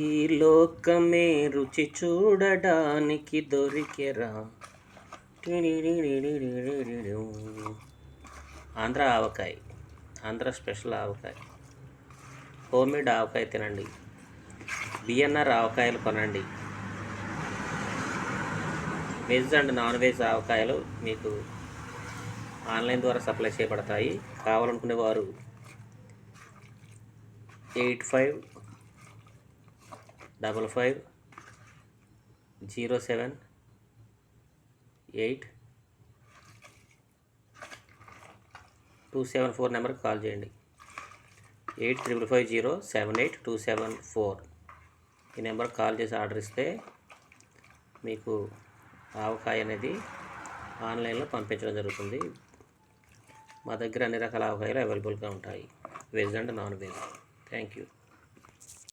ఈ లోకమే రుచి చూడడానికి దొరికెరా. ఆంధ్ర ఆవకాయ, ఆంధ్ర స్పెషల్ ఆవకాయ. హోమ్మేడ్ ఆవకాయ తినండి. బిఎన్ఆర్ ఆవకాయలు కొనండి. వెజ్ అండ్ నాన్ వెజ్ ఆవకాయలు మీకు ఆన్లైన్ ద్వారా సప్లై చేయబడతాయి. కావాలనుకునే వారు 8555078274 నెంబర్కి కాల్ చేయండి. 8555078274 ఈ నెంబర్కి కాల్ చేసి ఆర్డర్ ఇస్తే మీకు ఆవకాయ అనేది ఆన్లైన్లో పంపించడం జరుగుతుంది. మా దగ్గర అన్ని రకాల ఆవకాయలు అవైలబుల్గా ఉంటాయి, veg and non veg. Thank you.